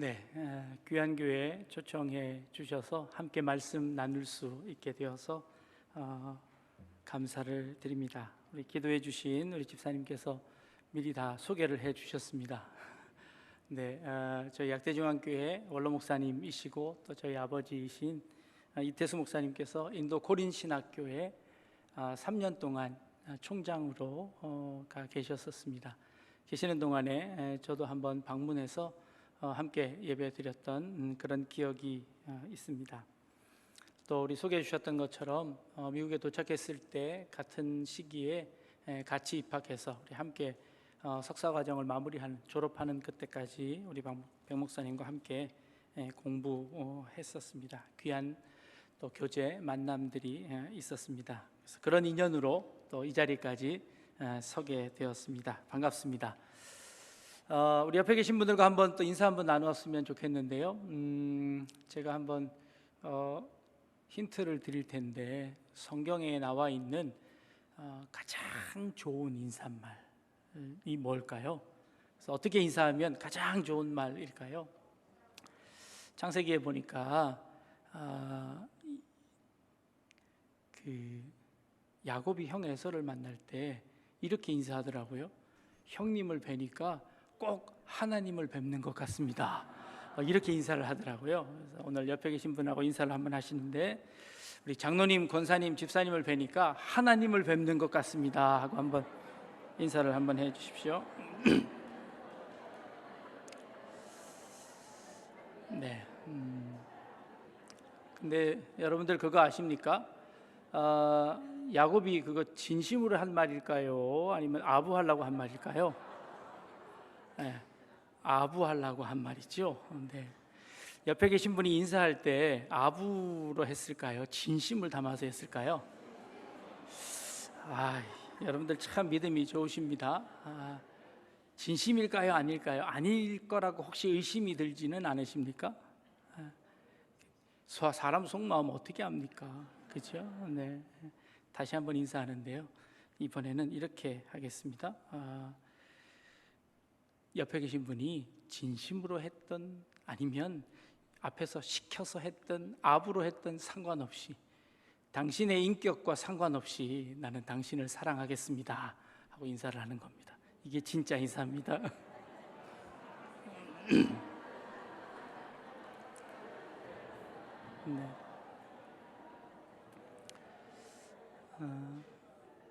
네, 귀한 교회 초청해 주셔서 함께 말씀 나눌 수 있게 되어서 감사를 드립니다. 우리 기도해 주신 우리 집사님께서 미리 다 소개를 해 주셨습니다. 네, 저희 약대중앙교회 원로 목사님이시고 또 저희 아버지이신 이태수 목사님께서 인도 고린신학교에 3년 동안 총장으로 가 계셨었습니다. 계시는 동안에 저도 한번 방문해서 함께 예배드렸던 그런 기억이 있습니다. 또 우리 소개해 주셨던 것처럼 미국에 도착했을 때 같은 시기에 같이 입학해서 우리 함께 석사 과정을 마무리하는 졸업하는 그때까지 우리 백 목사님과 함께 공부했었습니다. 귀한 또 교제 만남들이 있었습니다. 그래서 그런 인연으로 또 이 자리까지 서게 되었습니다. 반갑습니다. 우리 옆에 계신 분들과 한번 또 인사 한번 나누었으면 좋겠는데요. 제가 한번 힌트를 드릴 텐데 성경에 나와 있는 가장 좋은 인사말이 뭘까요? 그래서 어떻게 인사하면 가장 좋은 말일까요? 창세기에 보니까 야곱이 형 에서를 만날 때 이렇게 인사하더라고요. 형님을 뵈니까 꼭 하나님을 뵙는 것 같습니다. 이렇게 인사를 하더라고요. 그래서 오늘 옆에 계신 분하고 인사를 한번 하시는데 우리 장로님, 권사님, 집사님을 뵈니까 하나님을 뵙는 것 같습니다 하고 한번 인사를 한번 해 주십시오. 네. 근데 여러분들 그거 아십니까? 야곱이 그거 진심으로 한 말일까요? 아니면 아부하려고 한 말일까요? 네, 아부하려고 한 말이죠. 네. 옆에 계신 분이 인사할 때 아부로 했을까요? 진심을 담아서 했을까요? 여러분들 참 믿음이 좋으십니다. 진심일까요? 아닐까요? 아닐 거라고 혹시 의심이 들지는 않으십니까? 사람 속마음 어떻게 압니까? 그렇죠? 네. 다시 한번 인사하는데요. 이번에는 이렇게 하겠습니다. 옆에 계신 분이 진심으로 했던 아니면 앞에서 시켜서 했던 아부로 했던 상관없이 당신의 인격과 상관없이 나는 당신을 사랑하겠습니다 하고 인사를 하는 겁니다. 이게 진짜 인사입니다. 네.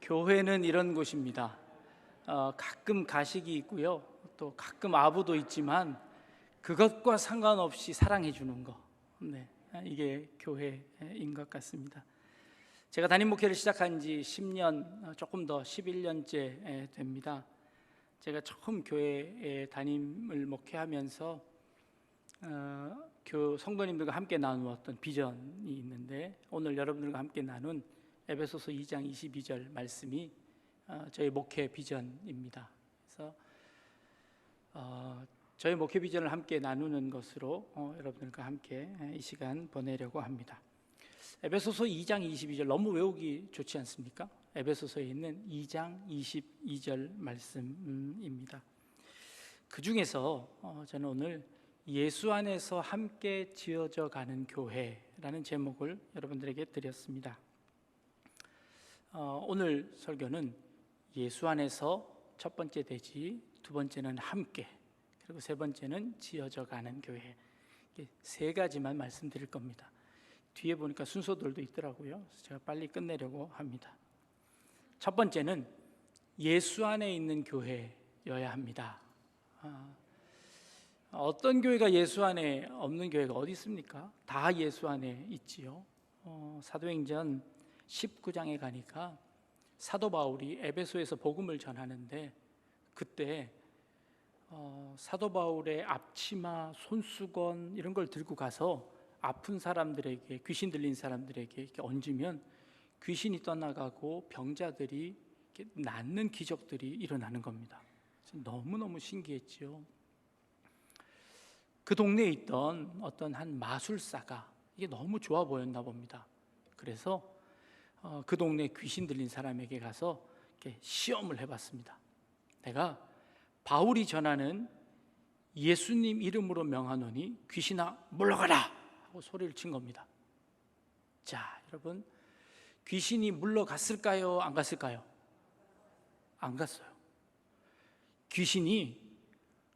교회는 이런 곳입니다. 가끔 가식이 있고요. 또 가끔 아부도 있지만 그것과 상관없이 사랑해 주는 거. 네, 이게 교회인 것 같습니다. 제가 담임 목회를 시작한 지 10년, 조금 더 11년째 됩니다. 제가 처음 교회에 담임을 목회하면서 성도님들과 함께 나누었던 비전이 있는데 오늘 여러분들과 함께 나눈 에베소서 2장 22절 말씀이 저희 목회 비전입니다. 그래서 저희 목회 비전을 함께 나누는 것으로 여러분들과 함께 이 시간 보내려고 합니다. 에베소서 2장 22절 너무 외우기 좋지 않습니까? 에베소서에 있는 2장 22절 말씀입니다. 그 중에서 저는 오늘 예수 안에서 함께 지어져 가는 교회라는 제목을 여러분들에게 드렸습니다. 오늘 설교는 예수 안에서 첫 번째 대지, 두 번째는 함께, 그리고 세 번째는 지어져 가는 교회, 세 가지만 말씀드릴 겁니다. 뒤에 보니까 순서들도 있더라고요. 그래서 제가 빨리 끝내려고 합니다. 첫 번째는 예수 안에 있는 교회여야 합니다. 어떤 교회가 예수 안에 없는 교회가 어디 있습니까? 다 예수 안에 있지요. 사도행전 19장에 가니까 사도 바울이 에베소에서 복음을 전하는데 그때 사도 바울의 앞치마, 손수건 이런 걸 들고 가서 아픈 사람들에게, 귀신 들린 사람들에게 이렇게 얹으면 귀신이 떠나가고 병자들이 이렇게 낫는 기적들이 일어나는 겁니다. 너무너무 신기했죠. 그 동네에 있던 어떤 한 마술사가 이게 너무 좋아 보였나 봅니다. 그래서 그 동네 귀신 들린 사람에게 가서 이렇게 시험을 해봤습니다. 내가 바울이 전하는 예수님 이름으로 명하노니 귀신아 물러가라 하고 소리를 친 겁니다. 자, 여러분, 귀신이 물러갔을까요? 안 갔을까요? 안 갔어요. 귀신이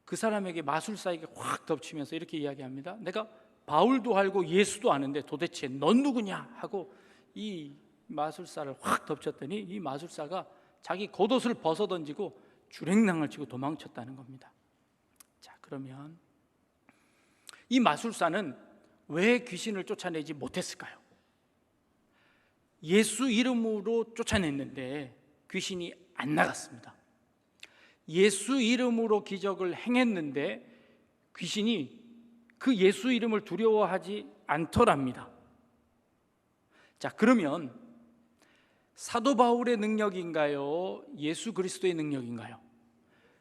그 사람에게 마술사에게 확 덮치면서 이렇게 이야기합니다. 내가 바울도 알고 예수도 아는데 도대체 넌 누구냐 하고 이 마술사를 확 덮쳤더니 이 마술사가 자기 겉옷을 벗어던지고 주랭랑을 치고 도망쳤다는 겁니다. 자, 그러면 이 마술사는 왜 귀신을 쫓아내지 못했을까요? 예수 이름으로 쫓아냈는데 귀신이 안 나갔습니다. 예수 이름으로 기적을 행했는데 귀신이 그 예수 이름을 두려워하지 않더랍니다. 자, 그러면 사도 바울의 능력인가요? 예수 그리스도의 능력인가요?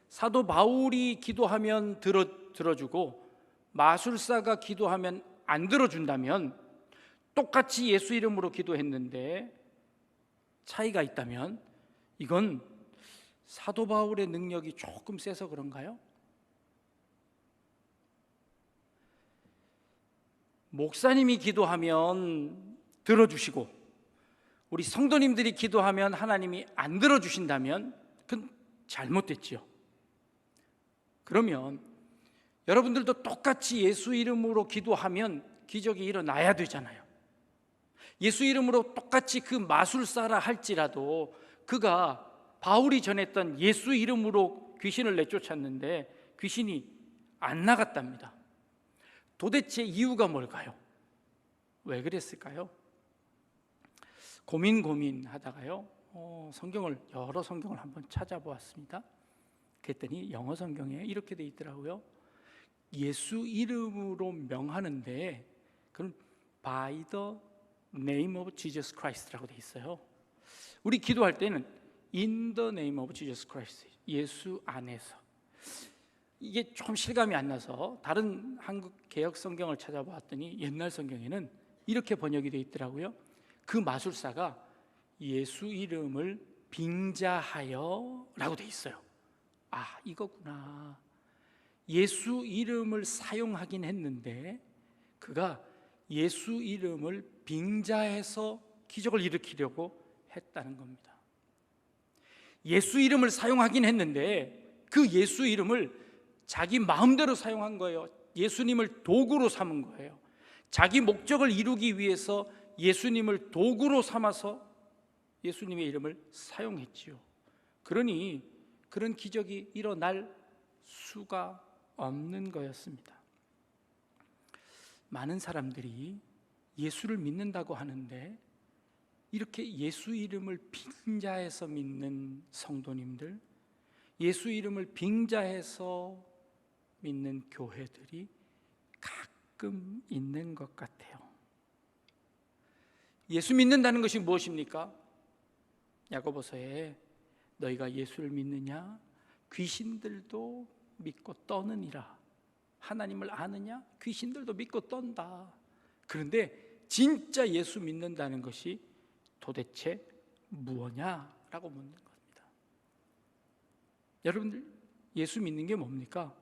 사도 바울이 기도하면 들어주고 마술사가 기도하면 안 들어준다면, 똑같이 예수 이름으로 기도했는데 차이가 있다면 이건 사도 바울의 능력이 조금 세서 그런가요? 목사님이 기도하면 들어주시고 우리 성도님들이 기도하면 하나님이 안 들어주신다면 그건 잘못됐지요. 그러면 여러분들도 똑같이 예수 이름으로 기도하면 기적이 일어나야 되잖아요. 예수 이름으로 똑같이 그 마술사라 할지라도 그가 바울이 전했던 예수 이름으로 귀신을 내쫓았는데 귀신이 안 나갔답니다. 도대체 이유가 뭘까요? 왜 그랬을까요? 고민하다가요, 여러 성경을 한번 찾아보았습니다. 그랬더니 영어 성경에 이렇게 돼 있더라고요. 예수 이름으로 명하는데 그건 by the name of Jesus Christ라고 돼 있어요. 우리 기도할 때는 in the name of Jesus Christ, 예수 안에서. 이게 조금 실감이 안 나서 다른 한국 개역 성경을 찾아봤더니 옛날 성경에는 이렇게 번역이 돼 있더라고요. 그 마술사가 예수 이름을 빙자하여 라고 돼 있어요. 아, 이거구나. 예수 이름을 사용하긴 했는데 그가 예수 이름을 빙자해서 기적을 일으키려고 했다는 겁니다. 예수 이름을 사용하긴 했는데 그 예수 이름을 자기 마음대로 사용한 거예요. 예수님을 도구로 삼은 거예요. 자기 목적을 이루기 위해서 예수님을 도구로 삼아서 예수님의 이름을 사용했지요. 그러니 그런 기적이 일어날 수가 없는 거였습니다. 많은 사람들이 예수를 믿는다고 하는데 이렇게 예수 이름을 빙자해서 믿는 성도님들, 예수 이름을 빙자해서 믿는 교회들이 가끔 있는 것 같아요. 예수 믿는다는 것이 무엇입니까? 야고보서에 너희가 예수를 믿느냐? 귀신들도 믿고 떠느니라. 하나님을 아느냐? 귀신들도 믿고 떤다. 그런데 진짜 예수 믿는다는 것이 도대체 무엇냐라고 묻는 겁니다. 여러분들, 예수 믿는 게 뭡니까?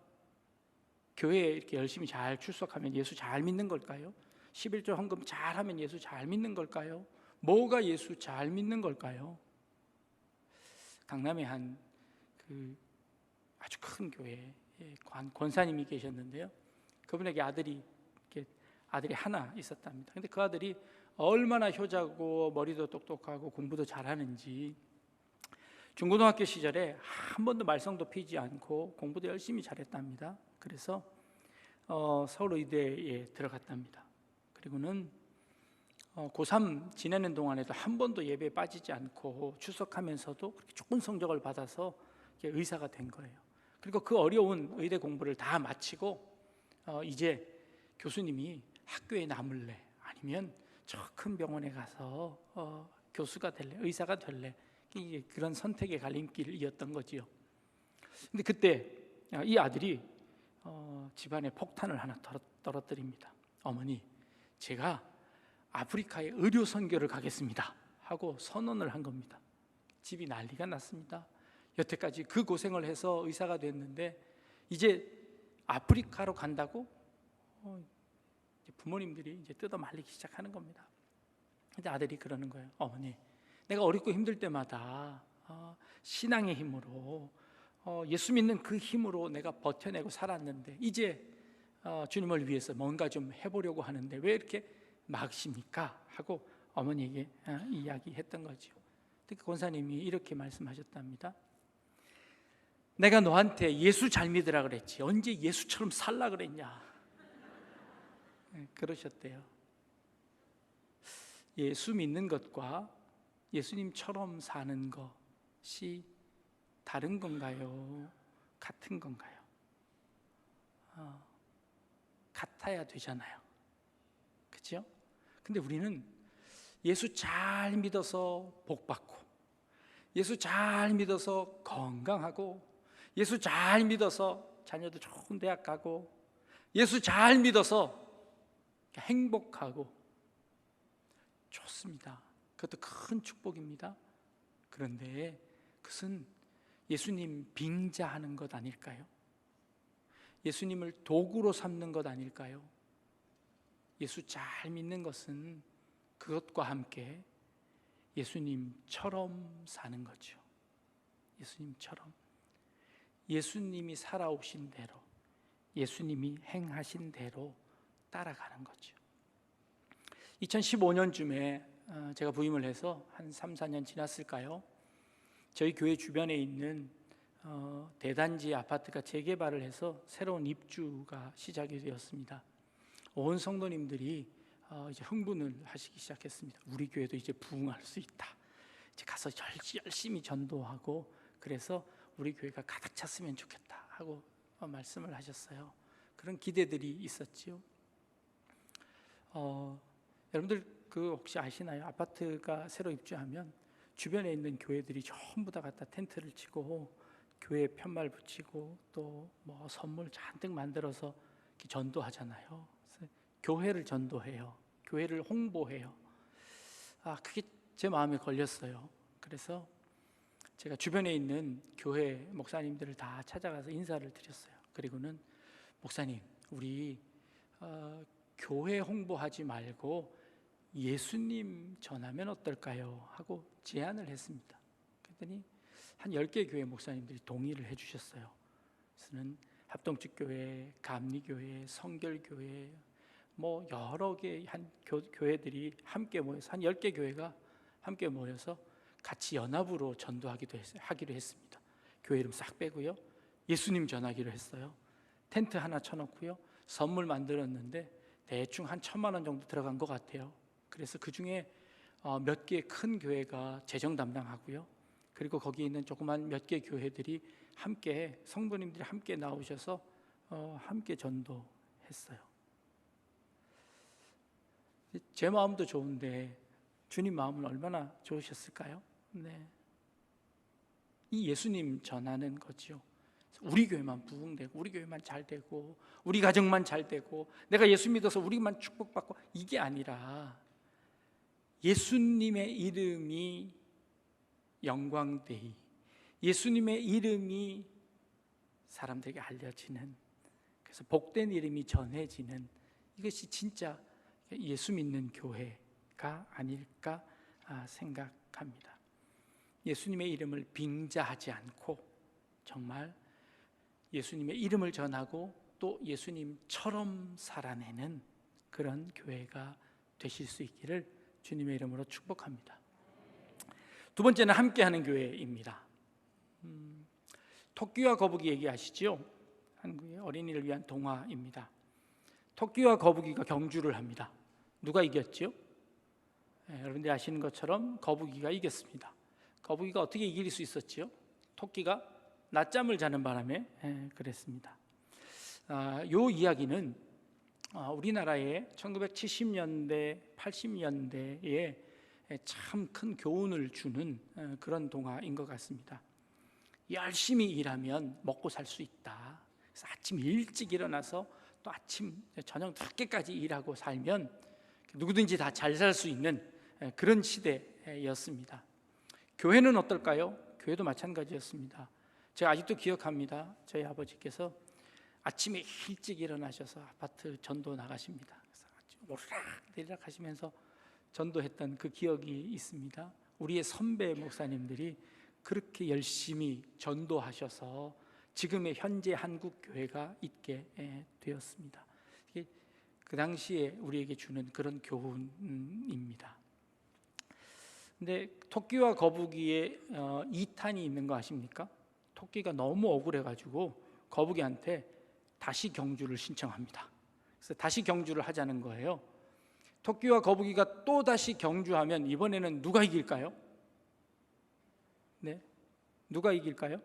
교회에 이렇게 열심히 잘 출석하면 예수 잘 믿는 걸까요? 11조 헌금 잘하면 예수 잘 믿는 걸까요? 뭐가 예수 잘 믿는 걸까요? 강남에 한 아주 큰 교회에 권사님이 계셨는데요. 그분에게 아들이 하나 있었답니다. 근데 그 아들이 얼마나 효자고 머리도 똑똑하고 공부도 잘하는지 중고등학교 시절에 한 번도 말썽도 피지 않고 공부도 열심히 잘했답니다. 그래서 서울의대에 들어갔답니다. 그리고는 고3 지내는 동안에도 한 번도 예배에 빠지지 않고 출석하면서도 그렇게 좋은 성적을 받아서 의사가 된 거예요. 그리고 그 어려운 의대 공부를 다 마치고 이제 교수님이 학교에 남을래 아니면 저 큰 병원에 가서 교수가 될래, 의사가 될래, 그런 선택의 갈림길이었던 거지요. 근데 그때 이 아들이 집안에 폭탄을 하나 떨어뜨립니다. 어머니, 제가 아프리카에 의료 선교를 가겠습니다 하고 선언을 한 겁니다. 집이 난리가 났습니다. 여태까지 그 고생을 해서 의사가 됐는데 이제 아프리카로 간다고 이제 부모님들이 이제 뜯어 말리기 시작하는 겁니다. 근데 아들이 그러는 거예요. 어머니, 내가 어렵고 힘들 때마다 신앙의 힘으로 예수 믿는 그 힘으로 내가 버텨내고 살았는데 이제 주님을 위해서 뭔가 좀 해보려고 하는데 왜 이렇게 막으십니까? 하고 어머니에게 이야기했던 거죠. 그러니까 권사님이 이렇게 말씀하셨답니다. 내가 너한테 예수 잘 믿으라 그랬지 언제 예수처럼 살라 그랬냐? 그러셨대요. 예수 믿는 것과 예수님처럼 사는 것이 다른 건가요? 같은 건가요? 같아야 되잖아요. 그렇죠? 근데 우리는 예수 잘 믿어서 복 받고, 예수 잘 믿어서 건강하고, 예수 잘 믿어서 자녀도 좋은 대학 가고, 예수 잘 믿어서 행복하고 좋습니다. 그것도 큰 축복입니다. 그런데 그것은 예수님 빙자하는 것 아닐까요? 예수님을 도구로 삼는 것 아닐까요? 예수 잘 믿는 것은 그것과 함께 예수님처럼 사는 거죠. 예수님처럼. 예수님이 살아오신 대로, 예수님이 행하신 대로 따라가는 거죠. 2015년쯤에 제가 부임을 해서 한 3, 4년 지났을까요? 저희 교회 주변에 있는 대단지 아파트가 재개발을 해서 새로운 입주가 시작이 되었습니다. 온 성도님들이 이제 흥분을 하시기 시작했습니다. 우리 교회도 이제 부흥할 수 있다. 이제 가서 열심히 전도하고 그래서 우리 교회가 가득 찼으면 좋겠다 하고 말씀을 하셨어요. 그런 기대들이 있었지요. 여러분들 혹시 아시나요? 아파트가 새로 입주하면 주변에 있는 교회들이 전부 다 갖다 텐트를 치고 교회 편말 붙이고 또 뭐 선물 잔뜩 만들어서 전도하잖아요. 교회를 전도해요. 교회를 홍보해요. 그게 제 마음에 걸렸어요. 그래서 제가 주변에 있는 교회 목사님들을 다 찾아가서 인사를 드렸어요. 그리고는 목사님, 우리 교회 홍보하지 말고 예수님 전하면 어떨까요? 하고 제안을 했습니다. 그랬더니 한 10개 교회 목사님들이 동의를 해주셨어요. 그래서는 합동축교회, 감리교회, 성결교회 뭐 여러 개의 교회들이 함께 모여서 한 10개 교회가 함께 모여서 같이 연합으로 전도하기로 했습니다. 교회 이름 싹 빼고요. 예수님 전하기로 했어요. 텐트 하나 쳐놓고요. 선물 만들었는데 대충 한 1,000만 원 정도 들어간 것 같아요. 그래서 그 중에 몇 개 큰 교회가 재정 담당하고요. 그리고 거기 있는 조그만 몇 개 교회들이 함께 성도님들이 함께 나오셔서 함께 전도했어요. 제 마음도 좋은데 주님 마음은 얼마나 좋으셨을까요? 네. 이 예수님 전하는 거죠. 우리 교회만 부흥되고 우리 교회만 잘 되고 우리 가정만 잘 되고 내가 예수 믿어서 우리만 축복받고 이게 아니라 예수님의 이름이 영광되이 예수님의 이름이 사람들에게 알려지는, 그래서 복된 이름이 전해지는, 이것이 진짜 예수 믿는 교회가 아닐까 생각합니다. 예수님의 이름을 빙자하지 않고 정말 예수님의 이름을 전하고 또 예수님처럼 살아내는 그런 교회가 되실 수 있기를 주님의 이름으로 축복합니다. 두 번째는 함께하는 교회입니다. 토끼와 거북이 얘기하시죠? 한국의 어린이를 위한 동화입니다. 토끼와 거북이가 경주를 합니다. 누가 이겼죠? 여러분들이 아시는 것처럼 거북이가 이겼습니다. 거북이가 어떻게 이길 수 있었지요? 토끼가 낮잠을 자는 바람에 그랬습니다. 이 이야기는 우리나라의 1970년대, 80년대에 참 큰 교훈을 주는 그런 동화인 것 같습니다. 열심히 일하면 먹고 살 수 있다. 그래서 아침 일찍 일어나서 또 아침 저녁 늦게까지 일하고 살면 누구든지 다 잘 살 수 있는 그런 시대였습니다. 교회는 어떨까요? 교회도 마찬가지였습니다. 제가 아직도 기억합니다. 저희 아버지께서 아침에 일찍 일어나셔서 아파트 전도 나가십니다. 그래서 오르락 내리락 하시면서 전도했던 그 기억이 있습니다. 우리의 선배 목사님들이 그렇게 열심히 전도하셔서 지금의 현재 한국 교회가 있게 되었습니다. 이게 그 당시에 우리에게 주는 그런 교훈입니다. 근데 토끼와 거북이의 2탄이 있는 거 아십니까? 토끼가 너무 억울해가지고 거북이한테 다시 경주를 신청합니다. 그래서 다시 경주를 하자는 거예요. 토끼와 거북이가 또 다시 경주하면 이번에는 누가 이길까요? 네, 누가 이길까요?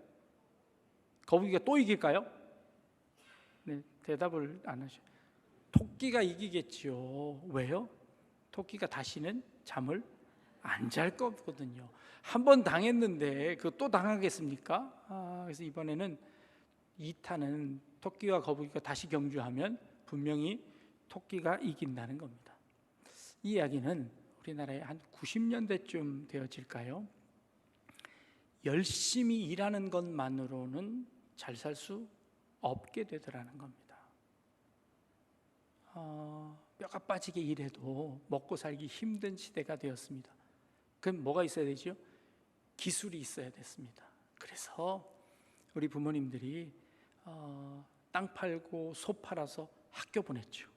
거북이가 또 이길까요? 네, 대답을 안 하셔. 토끼가 이기겠지요. 왜요? 토끼가 다시는 잠을 안 잘 거거든요. 한 번 당했는데 그 또 당하겠습니까? 그래서 이번에는 2탄은 토끼와 거북이가 다시 경주하면 분명히 토끼가 이긴다는 겁니다. 이 이야기는 우리나라에 한 90년대쯤 되어질까요? 열심히 일하는 것만으로는 잘 살 수 없게 되더라는 겁니다. 뼈가 빠지게 일해도 먹고 살기 힘든 시대가 되었습니다. 그럼 뭐가 있어야 되죠? 기술이 있어야 됐습니다. 그래서 우리 부모님들이 땅 팔고 소 팔아서 학교 보냈죠.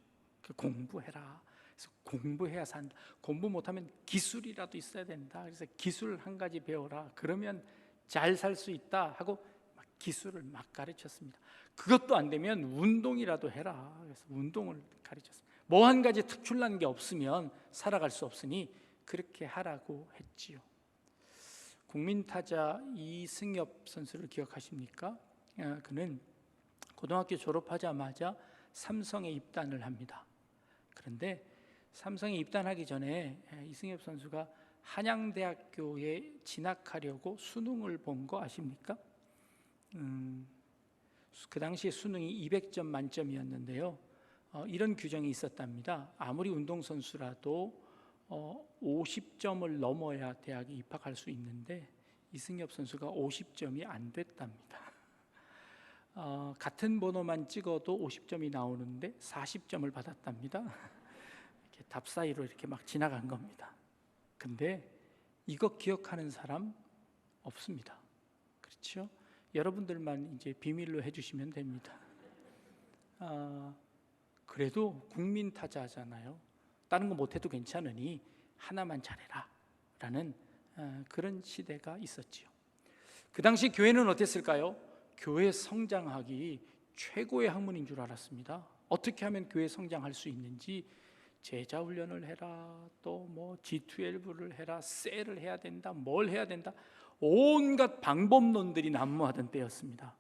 공부해라. 그래서 공부해야 산다. 공부 못하면 기술이라도 있어야 된다. 그래서 기술 한 가지 배워라. 그러면 잘 살 수 있다 하고 막 기술을 막 가르쳤습니다. 그것도 안 되면 운동이라도 해라. 그래서 운동을 가르쳤습니다. 뭐 한 가지 특출난 게 없으면 살아갈 수 없으니 그렇게 하라고 했지요. 국민타자 이승엽 선수를 기억하십니까? 그는 고등학교 졸업하자마자 삼성에 입단을 합니다. 그런데 삼성에 입단하기 전에 이승엽 선수가 한양대학교에 진학하려고 수능을 본 거 아십니까? 그 당시에 수능이 200점 만점이었는데요. 이런 규정이 있었답니다. 아무리 운동선수라도 50점을 넘어야 대학에 입학할 수 있는데 이승엽 선수가 50점이 안 됐답니다. 같은 번호만 찍어도 50점이 나오는데 40점을 받았답니다. 이렇게 답 사이로 이렇게 막 지나간 겁니다. 근데 이거 기억하는 사람 없습니다. 그렇죠? 여러분들만 이제 비밀로 해주시면 됩니다. 그래도 국민 타자잖아요. 다른 거 못해도 괜찮으니 하나만 잘해라 라는 그런 시대가 있었지요. 그 당시 교회는 어땠을까요? 교회 성장하기 최고의 학문인 줄 알았습니다. 어떻게 하면 교회 성장할 수 있는지 제자 훈련을 해라, 또 뭐 G12를 해라, 셀을 해야 된다, 뭘 해야 된다, 온갖 방법론들이 난무하던 때였습니다.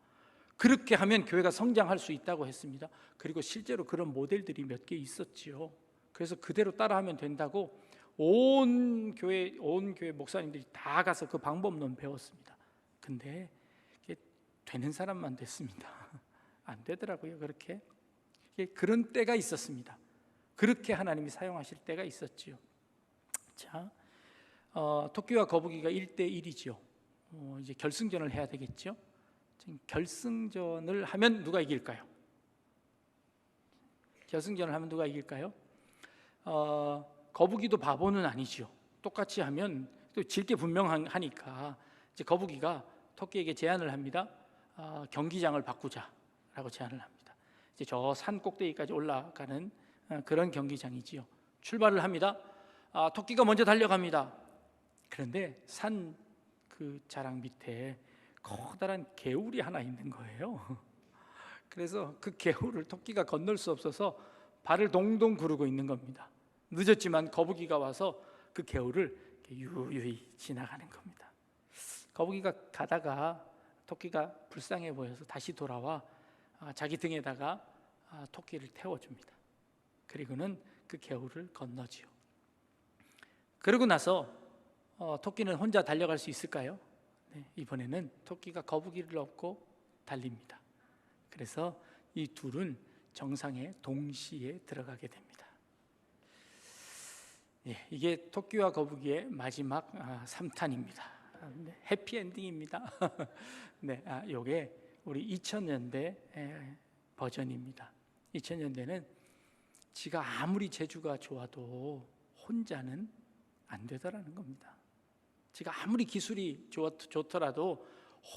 그렇게 하면 교회가 성장할 수 있다고 했습니다. 그리고 실제로 그런 모델들이 몇 개 있었지요. 그래서 그대로 따라하면 된다고 온 교회 목사님들이 다 가서 그 방법론 배웠습니다. 근데 되는 사람만 됐습니다. 안 되더라고요. 그렇게 그런 때가 있었습니다. 그렇게 하나님이 사용하실 때가 있었지요. 자, 토끼와 거북이가 1대1이죠. 이제 결승전을 해야 되겠죠. 결승전을 하면 누가 이길까요? 결승전을 하면 누가 이길까요? 거북이도 바보는 아니죠. 똑같이 하면 또 질 게 분명하니까 이제 거북이가 토끼에게 제안을 합니다. 경기장을 바꾸자라고 제안을 합니다. 이제 저 산 꼭대기까지 올라가는 그런 경기장이지요. 출발을 합니다. 토끼가 먼저 달려갑니다. 그런데 산 그 자락 밑에 커다란 개울이 하나 있는 거예요. 그래서 그 개울을 토끼가 건널 수 없어서 발을 동동 구르고 있는 겁니다. 늦었지만 거북이가 와서 그 개울을 유유히 지나가는 겁니다. 거북이가 가다가 토끼가 불쌍해 보여서 다시 돌아와 자기 등에다가 토끼를 태워줍니다. 그리고는 그 개울을 건너지요. 그러고 나서 토끼는 혼자 달려갈 수 있을까요? 네, 이번에는 토끼가 거북이를 업고 달립니다. 그래서 이 둘은 정상에 동시에 들어가게 됩니다. 예, 이게 토끼와 거북이의 마지막 3탄입니다. 해피엔딩입니다. 네, 요게 우리 2000년대 버전입니다. 2000년대는 지가 아무리 재주가 좋아도 혼자는 안 되더라는 겁니다. 지가 아무리 기술이 좋더라도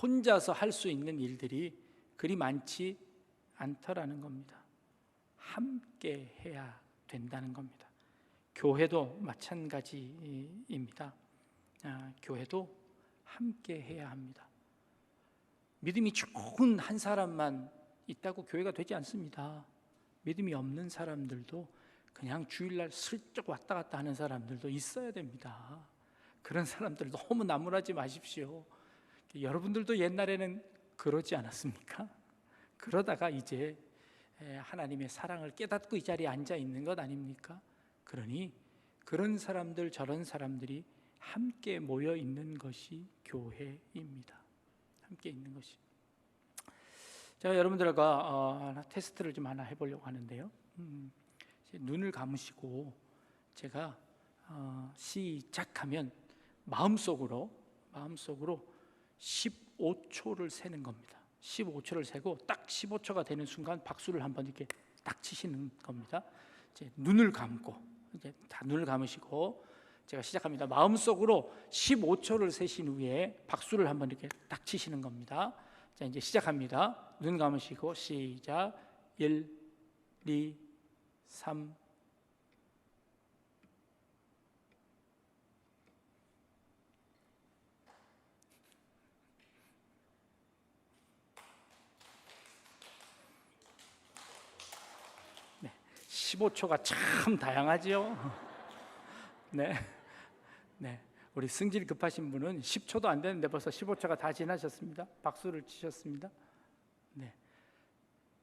혼자서 할 수 있는 일들이 그리 많지 않더라는 겁니다. 함께 해야 된다는 겁니다. 교회도 마찬가지입니다. 교회도 함께 해야 합니다. 믿음이 좋은 한 사람만 있다고 교회가 되지 않습니다. 믿음이 없는 사람들도, 그냥 주일날 슬쩍 왔다 갔다 하는 사람들도 있어야 됩니다. 그런 사람들 너무 나무라지 마십시오. 여러분들도 옛날에는 그러지 않았습니까? 그러다가 이제 하나님의 사랑을 깨닫고 이 자리에 앉아 있는 것 아닙니까? 그러니 그런 사람들, 저런 사람들이 함께 모여 있는 것이 교회입니다. 함께 있는 것이. 제가 여러분들과 테스트를 좀 하나 해보려고 하는데요. 눈을 감으시고 제가 시작하면 마음속으로 15초를 세는 겁니다. 15초를 세고 딱 15초가 되는 순간 박수를 한번 이렇게 딱 치시는 겁니다. 이제 눈을 감고, 이제 다 눈을 감으시고 제가 시작합니다. 마음속으로 15초를 세신 후에 박수를 한번 이렇게 딱 치시는 겁니다. 자, 이제 시작합니다. 눈 감으시고 시작. 1, 2, 3. 네, 15초가 참 다양하지요. 네. 네. 우리 승질 급하신 분은 10초도 안 되는데 벌써 15초가 다 지나셨습니다. 박수를 치셨습니다. 네.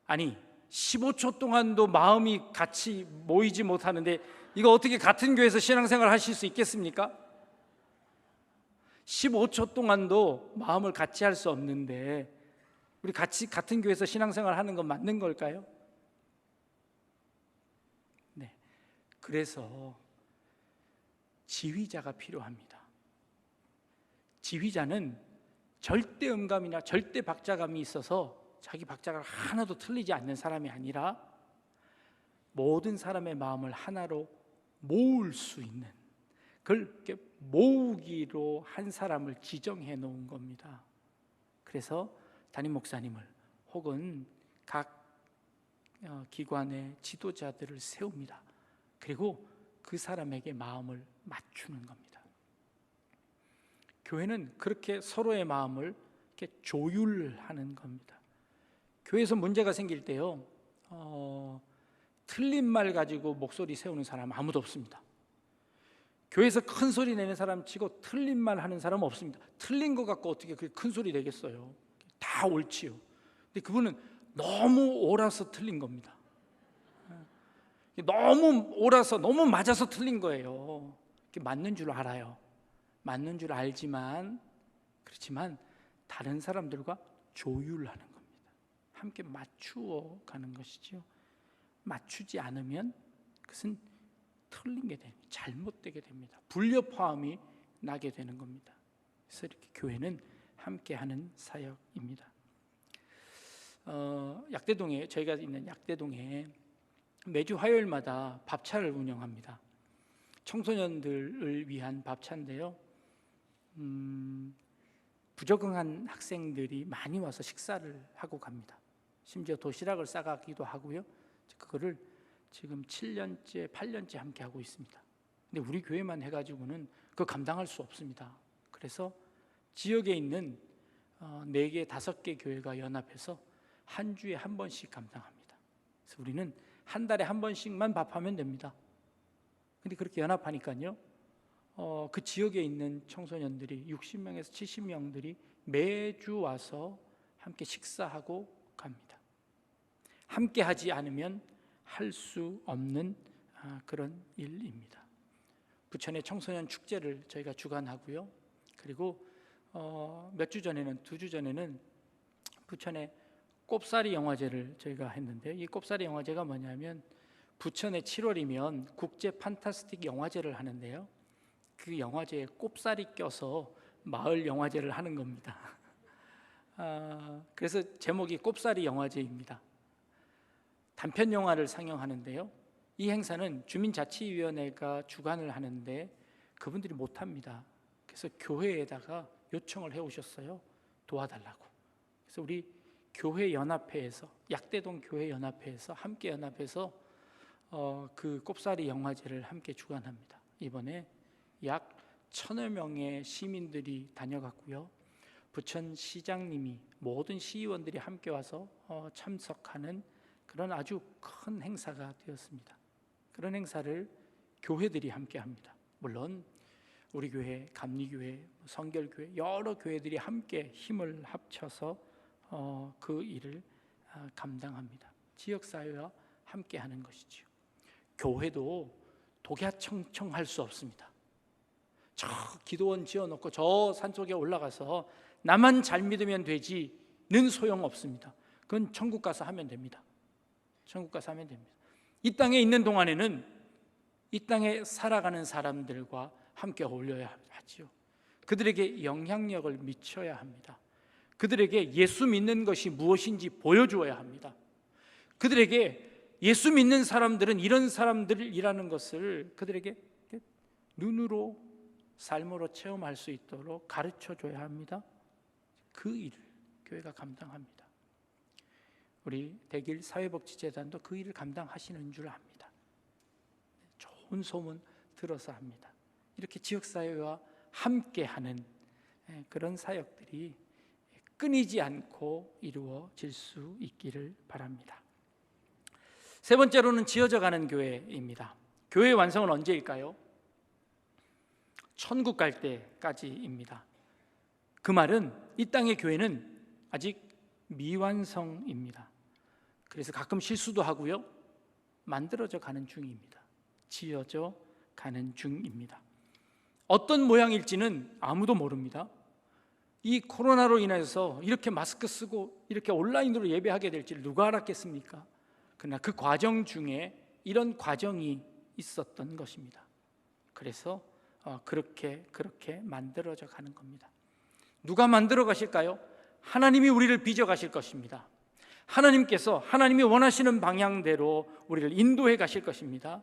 아니, 15초 동안도 마음이 같이 모이지 못하는데 이거 어떻게 같은 교회에서 신앙생활 하실 수 있겠습니까? 15초 동안도 마음을 같이 할 수 없는데 우리 같은 교회에서 신앙생활 하는 건 맞는 걸까요? 네. 그래서 지휘자가 필요합니다. 지휘자는 절대 음감이나 절대 박자감이 있어서 자기 박자가 하나도 틀리지 않는 사람이 아니라 모든 사람의 마음을 하나로 모을 수 있는, 그걸 이렇게 모으기로 한 사람을 지정해 놓은 겁니다. 그래서 담임 목사님을 혹은 각 기관의 지도자들을 세웁니다. 그리고 그 사람에게 마음을 맞추는 겁니다. 교회는 그렇게 서로의 마음을 이렇게 조율하는 겁니다. 교회에서 문제가 생길 때요, 틀린 말 가지고 목소리 세우는 사람 아무도 없습니다. 교회에서 큰 소리 내는 사람 치고 틀린 말 하는 사람 없습니다. 틀린 거 갖고 어떻게 그렇게 큰 소리 내겠어요? 다 옳지요. 근데 그분은 너무 옳아서 틀린 겁니다. 너무 옳아서, 너무 맞아서 틀린 거예요. 맞는 줄 알아요. 맞는 줄 알지만, 그렇지만 다른 사람들과 조율하는 겁니다. 함께 맞추어 가는 것이죠. 맞추지 않으면 그것은 틀린 게 됩니다. 잘못되게 됩니다. 불협화음이 나게 되는 겁니다. 그래서 이렇게 교회는 함께하는 사역입니다. 약대동에, 저희가 있는 약대동에 매주 화요일마다 밥차를 운영합니다. 청소년들을 위한 밥차인데요, 부적응한 학생들이 많이 와서 식사를 하고 갑니다. 심지어 도시락을 싸가기도 하고요. 그거를 지금 7년째, 8년째 함께 하고 있습니다. 근데 우리 교회만 해가지고는 그거 감당할 수 없습니다. 그래서 지역에 있는 4개, 5개 교회가 연합해서 한 주에 한 번씩 감당합니다. 그래서 우리는 한 달에 한 번씩만 밥하면 됩니다. 근데 그렇게 연합하니까요, 그 지역에 있는 청소년들이 60명에서 70명들이 매주 와서 함께 식사하고 갑니다. 함께 하지 않으면 할 수 없는 그런 일입니다. 부천의 청소년 축제를 저희가 주관하고요. 그리고 몇 주 전에는, 2주 전에는 부천의 꼽사리 영화제를 저희가 했는데, 이 꼽사리 영화제가 뭐냐면 부천의 7월이면 국제 판타스틱 영화제를 하는데요, 그 영화제에 꼽사리 껴서 마을 영화제를 하는 겁니다. 그래서 제목이 꼽사리 영화제입니다. 단편 영화를 상영하는데요, 이 행사는 주민자치위원회가 주관을 하는데 그분들이 못합니다. 그래서 교회에다가 요청을 해오셨어요. 도와달라고. 그래서 우리 교회연합회에서, 약대동 교회연합회에서 함께 연합해서 그 꼽사리 영화제를 함께 주관합니다. 이번에 약 1000여 명의 시민들이 다녀갔고요, 부천시장님이, 모든 시의원들이 함께 와서 참석하는 그런 아주 큰 행사가 되었습니다. 그런 행사를 교회들이 함께 합니다. 물론 우리 교회, 감리교회, 성결교회, 여러 교회들이 함께 힘을 합쳐서 그 일을 감당합니다. 지역사회와 함께 하는 것이죠. 교회도 독야청청할 수 없습니다. 저 기도원 지어놓고 저 산속에 올라가서 나만 잘 믿으면 되지는 소용없습니다. 그건 천국 가서 하면 됩니다. 천국 가서 하면 됩니다. 이 땅에 있는 동안에는 이 땅에 살아가는 사람들과 함께 어울려야 하죠. 그들에게 영향력을 미쳐야 합니다. 그들에게 예수 믿는 것이 무엇인지 보여주어야 합니다. 그들에게 예수 믿는 사람들은 이런 사람들이라는 것을 그들에게 눈으로, 삶으로 체험할 수 있도록 가르쳐줘야 합니다. 그 일을 교회가 감당합니다. 우리 대길 사회복지재단도 그 일을 감당하시는 줄 압니다. 좋은 소문 들어서 합니다. 이렇게 지역사회와 함께하는 그런 사역들이 끊이지 않고 이루어질 수 있기를 바랍니다. 세 번째로는 지어져가는 교회입니다. 교회 완성은 언제일까요? 천국 갈 때까지입니다. 그 말은 이 땅의 교회는 아직 미완성입니다. 그래서 가끔 실수도 하고요, 만들어져 가는 중입니다. 지어져 가는 중입니다. 어떤 모양일지는 아무도 모릅니다. 이 코로나로 인해서 이렇게 마스크 쓰고 이렇게 온라인으로 예배하게 될지를 누가 알았겠습니까? 그러나 그 과정 중에 이런 과정이 있었던 것입니다. 그래서 그렇게 만들어져 가는 겁니다. 누가 만들어 가실까요? 하나님이 우리를 빚어 가실 것입니다. 하나님께서 하나님이 원하시는 방향대로 우리를 인도해 가실 것입니다.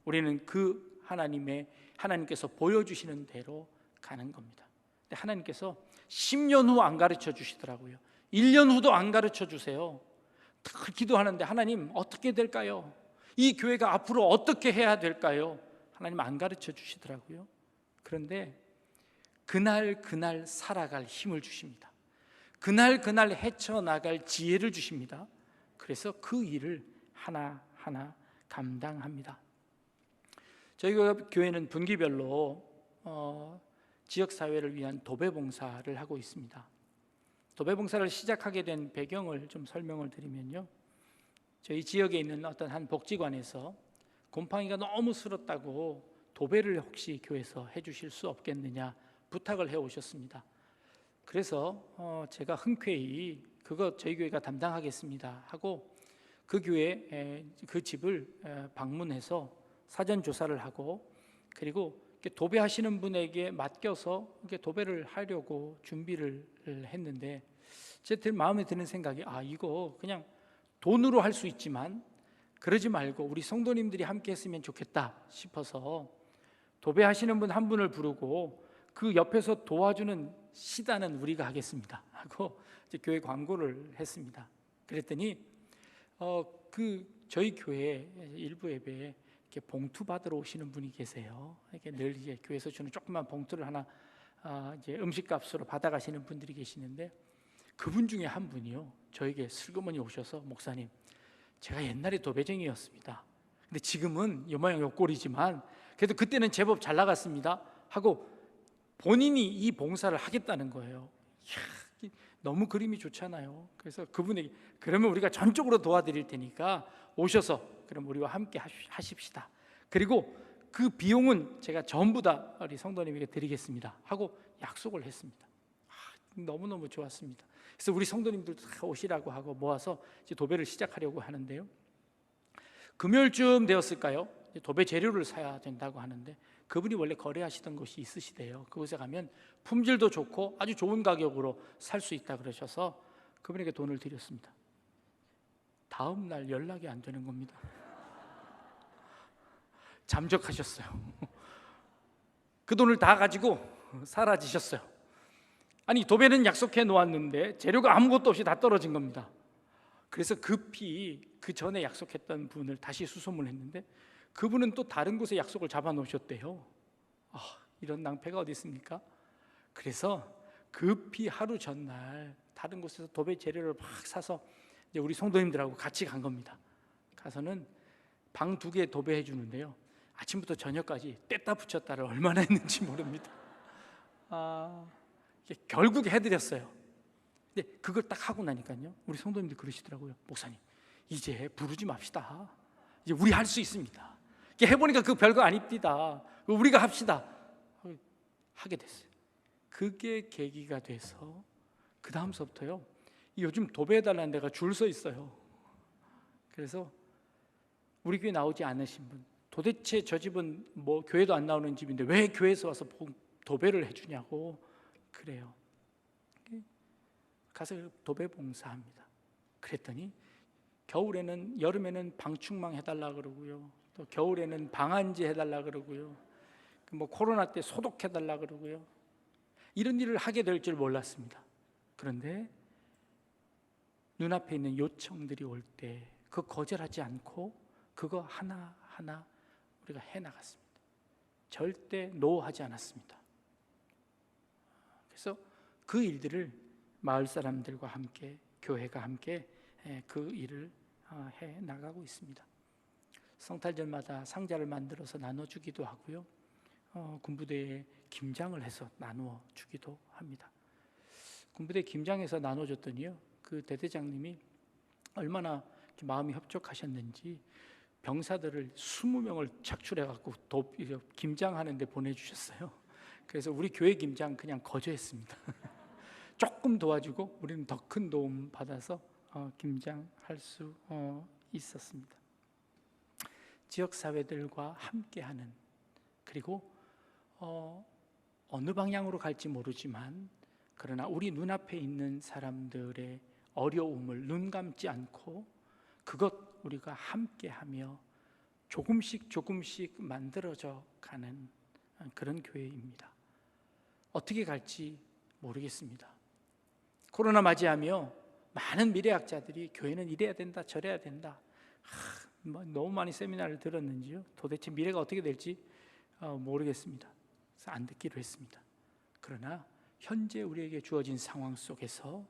우리는 그 하나님께서 보여주시는 대로 가는 겁니다. 근데 하나님께서 10년 후 안 가르쳐 주시더라고요. 1년 후도 안 가르쳐 주세요. 늘 기도하는데 하나님 어떻게 될까요? 이 교회가 앞으로 어떻게 해야 될까요? 하나님 안 가르쳐 주시더라고요. 그런데 그날 살아갈 힘을 주십니다. 그날 헤쳐나갈 지혜를 주십니다. 그래서 그 일을 하나하나 감당합니다. 저희 교회는 분기별로 지역사회를 위한 도배봉사를 하고 있습니다. 도배봉사를 시작하게 된 배경을 좀 설명을 드리면요, 저희 지역에 있는 어떤 한 복지관에서 곰팡이가 너무 슬었다고 도배를 혹시 교회에서 해주실 수 없겠느냐 부탁을 해오셨습니다. 그래서 제가 흔쾌히 그거 저희 교회가 담당하겠습니다 하고 그 교회 그 집을 방문해서 사전 조사를 하고, 그리고 도배하시는 분에게 맡겨서 도배를 하려고 준비를 했는데, 제 마음에 드는 생각이 이거 그냥 돈으로 할 수 있지만 그러지 말고 우리 성도님들이 함께 했으면 좋겠다 싶어서 도배하시는 분 한 분을 부르고 그 옆에서 도와주는 시단은 우리가 하겠습니다 하고 이제 교회 광고를 했습니다. 그랬더니 저희 교회 일부 예배에 이렇게 봉투 받으러 오시는 분이 계세요. 이렇게 늘 이제 교회에서 주는 조그만 봉투를 하나 이제 음식값으로 받아가시는 분들이 계시는데, 그분 중에 한 분이요, 저에게 슬그머니 오셔서 목사님, 제가 옛날에 도배쟁이였습니다. 근데 지금은 요 모양 요 꼴이지만 그래도 그때는 제법 잘 나갔습니다 하고 본인이 이 봉사를 하겠다는 거예요. 이야, 너무 그림이 좋잖아요. 그래서 그분에게 그러면 우리가 전적으로 도와드릴 테니까 오셔서 그럼 우리와 함께 하십시다. 그리고 그 비용은 제가 전부 다 우리 성도님에게 드리겠습니다 하고 약속을 했습니다. 너무너무 좋았습니다. 그래서 우리 성도님들도 다 오시라고 하고 모아서 이제 도배를 시작하려고 하는데요, 금요일쯤 되었을까요? 도배 재료를 사야 된다고 하는데 그분이 원래 거래하시던 곳이 있으시대요. 그곳에 가면 품질도 좋고 아주 좋은 가격으로 살 수 있다 그러셔서 그분에게 돈을 드렸습니다. 다음 날 연락이 안 되는 겁니다. 잠적하셨어요. 그 돈을 다 가지고 사라지셨어요. 아니, 도배는 약속해 놓았는데 재료가 아무것도 없이 다 떨어진 겁니다. 그래서 급히 그 전에 약속했던 분을 다시 수소문을 했는데 그분은 또 다른 곳에 약속을 잡아 놓으셨대요. 이런 낭패가 어디 있습니까? 그래서 급히 하루 전날 다른 곳에서 도배 재료를 막 사서 이제 우리 성도님들하고 같이 간 겁니다. 가서는 방 2개 도배해 주는데요, 아침부터 저녁까지 뗐다 붙였다를 얼마나 했는지 모릅니다. 결국 해드렸어요. 근데 그걸 딱 하고 나니까요, 우리 성도님들 그러시더라고요. 목사님, 이제 부르지 맙시다. 이제 우리 할 수 있습니다. 해보니까 그 별거 아닙니다. 우리가 합시다. 하게 됐어요. 그게 계기가 돼서 그 다음서부터요, 요즘 도배해달라는 데가 줄 서 있어요. 그래서 우리 교회 나오지 않으신 분, 도대체 저 집은 뭐 교회도 안 나오는 집인데 왜 교회에서 와서 도배를 해주냐고 그래요. 가서 도배 봉사합니다. 그랬더니 여름에는 방충망 해달라 그러고요, 또 겨울에는 방한지 해달라 그러고요, 뭐 코로나 때 소독해달라 그러고요. 이런 일을 하게 될 줄 몰랐습니다. 그런데 눈앞에 있는 요청들이 올 때 그 거절하지 않고 그거 하나하나 우리가 해나갔습니다. 절대 노하지 않았습니다. 그래서 그 일들을 마을 사람들과 함께, 교회가 함께 그 일을 해 나가고 있습니다. 성탄절마다 상자를 만들어서 나눠주기도 하고요, 군부대에 김장을 해서 나누어 주기도 합니다. 군부대 김장해서 나눠줬더니요, 그 대대장님이 얼마나 마음이 협족하셨는지 병사들을 20명을 착출해갖고 김장하는 데 보내주셨어요. 그래서 우리 교회 김장 그냥 거저했습니다. 조금 도와주고 우리는 더 큰 도움 받아서 김장할 수 있었습니다. 지역사회들과 함께하는, 그리고 어느 방향으로 갈지 모르지만 그러나 우리 눈앞에 있는 사람들의 어려움을 눈 감지 않고 그것 우리가 함께하며 조금씩 만들어져 가는 그런 교회입니다. 어떻게 갈지 모르겠습니다. 코로나 맞이하며 많은 미래학자들이 교회는 이래야 된다, 저래야 된다, 너무 많이 세미나를 들었는지요, 도대체 미래가 어떻게 될지 모르겠습니다. 그래서 안 듣기로 했습니다. 그러나 현재 우리에게 주어진 상황 속에서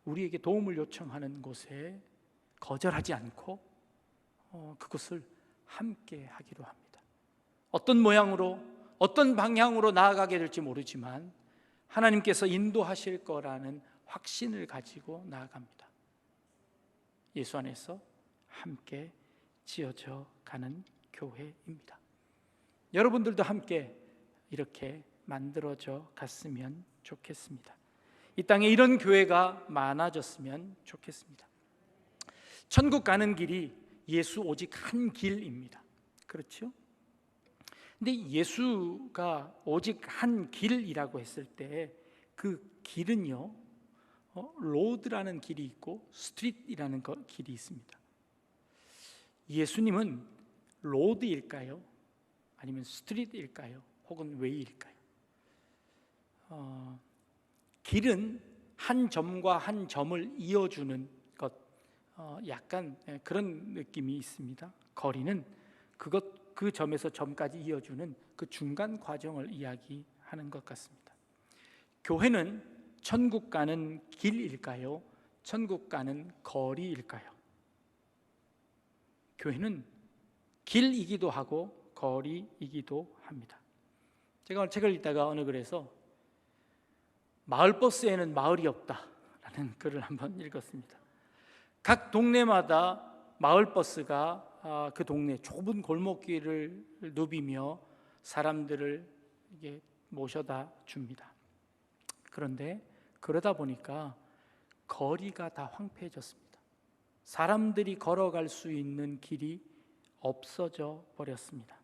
우리에게 도움을 요청하는 곳에 거절하지 않고 그것을 함께 하기로 합니다. 어떤 모양으로, 어떤 방향으로 나아가게 될지 모르지만 하나님께서 인도하실 거라는 확신을 가지고 나아갑니다. 예수 안에서 함께 지어져 가는 교회입니다. 여러분들도 함께 이렇게 만들어져 갔으면 좋겠습니다. 이 땅에 이런 교회가 많아졌으면 좋겠습니다. 천국 가는 길이 예수 오직 한 길입니다. 그렇죠? 근데 예수가 오직 한 길이라고 했을 때 그 길은요, 로드라는 길이 있고 스트릿이라는 길이 있습니다. 예수님은 로드일까요? 아니면 스트릿일까요? 혹은 웨이일까요? 길은 한 점과 한 점을 이어주는 것, 약간 그런 느낌이 있습니다. 거리는 그 점에서 점까지 이어주는 그 중간 과정을 이야기하는 것 같습니다. 교회는 천국 가는 길일까요? 천국 가는 거리일까요? 교회는 길이기도 하고 거리이기도 합니다. 제가 오늘 책을 읽다가 어느 글에서 마을버스에는 마을이 없다라는 글을 한번 읽었습니다. 각 동네마다 마을버스가 그 동네 좁은 골목길을 누비며 사람들을 이게 모셔다 줍니다. 그런데 그러다 보니까 거리가 다 황폐해졌습니다. 사람들이 걸어갈 수 있는 길이 없어져 버렸습니다.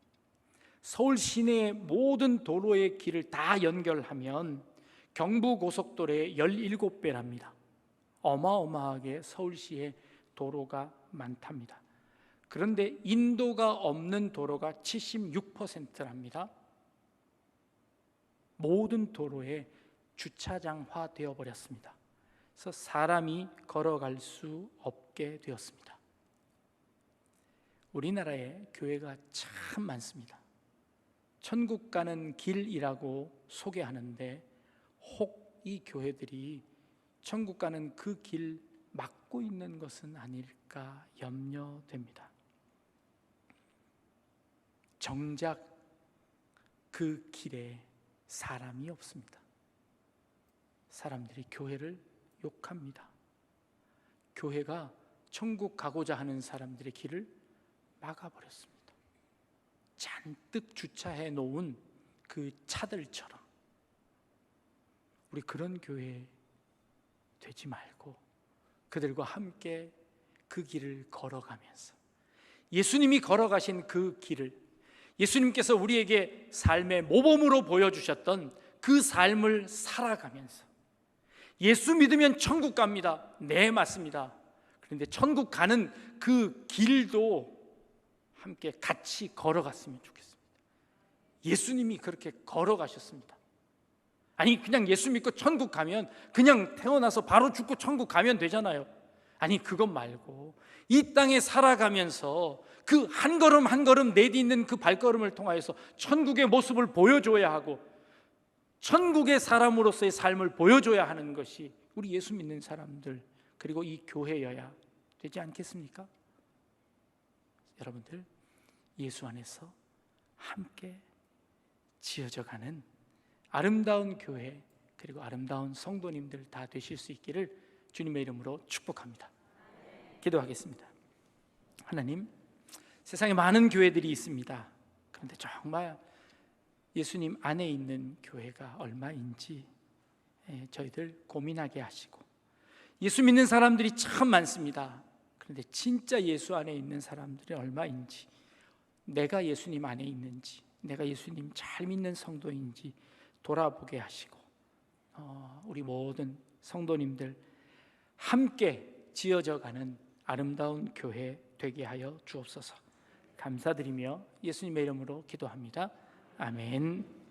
서울 시내의 모든 도로의 길을 다 연결하면 경부고속도로의 17배랍니다. 어마어마하게 서울시의 도로가 많답니다. 그런데 인도가 없는 도로가 76%랍니다. 모든 도로에 주차장화 되어 버렸습니다. 그래서 사람이 걸어갈 수 없게 되었습니다. 우리나라에 교회가 참 많습니다. 천국 가는 길이라고 소개하는데 혹 이 교회들이 천국 가는 그 길 막고 있는 것은 아닐까 염려됩니다. 정작 그 길에 사람이 없습니다. 사람들이 교회를 욕합니다. 교회가 천국 가고자 하는 사람들의 길을 막아버렸습니다. 잔뜩 주차해 놓은 그 차들처럼. 우리 그런 교회 되지 말고 그들과 함께 그 길을 걸어가면서 예수님이 걸어가신 그 길을, 예수님께서 우리에게 삶의 모범으로 보여주셨던 그 삶을 살아가면서, 예수 믿으면 천국 갑니다. 네, 맞습니다. 그런데 천국 가는 그 길도 함께 같이 걸어갔으면 좋겠습니다. 예수님이 그렇게 걸어가셨습니다. 아니, 그냥 예수 믿고 천국 가면 그냥 태어나서 바로 죽고 천국 가면 되잖아요. 아니, 그것 말고 이 땅에 살아가면서 그 한 걸음 한 걸음 내딛는 그 발걸음을 통하여서 천국의 모습을 보여줘야 하고 천국의 사람으로서의 삶을 보여줘야 하는 것이 우리 예수 믿는 사람들, 그리고 이 교회여야 되지 않겠습니까? 여러분들, 예수 안에서 함께 지어져가는 아름다운 교회, 그리고 아름다운 성도님들 다 되실 수 있기를 주님의 이름으로 축복합니다. 기도하겠습니다. 하나님, 세상에 많은 교회들이 있습니다. 그런데 정말 예수님 안에 있는 교회가 얼마인지 저희들 고민하게 하시고, 예수 믿는 사람들이 참 많습니다. 그런데 진짜 예수 안에 있는 사람들이 얼마인지, 내가 예수님 안에 있는지, 내가 예수님 잘 믿는 성도인지 돌아보게 하시고, 우리 모든 성도님들 함께 지어져가는 아름다운 교회 되게 하여 주옵소서. 감사드리며 예수님의 이름으로 기도합니다. 아멘.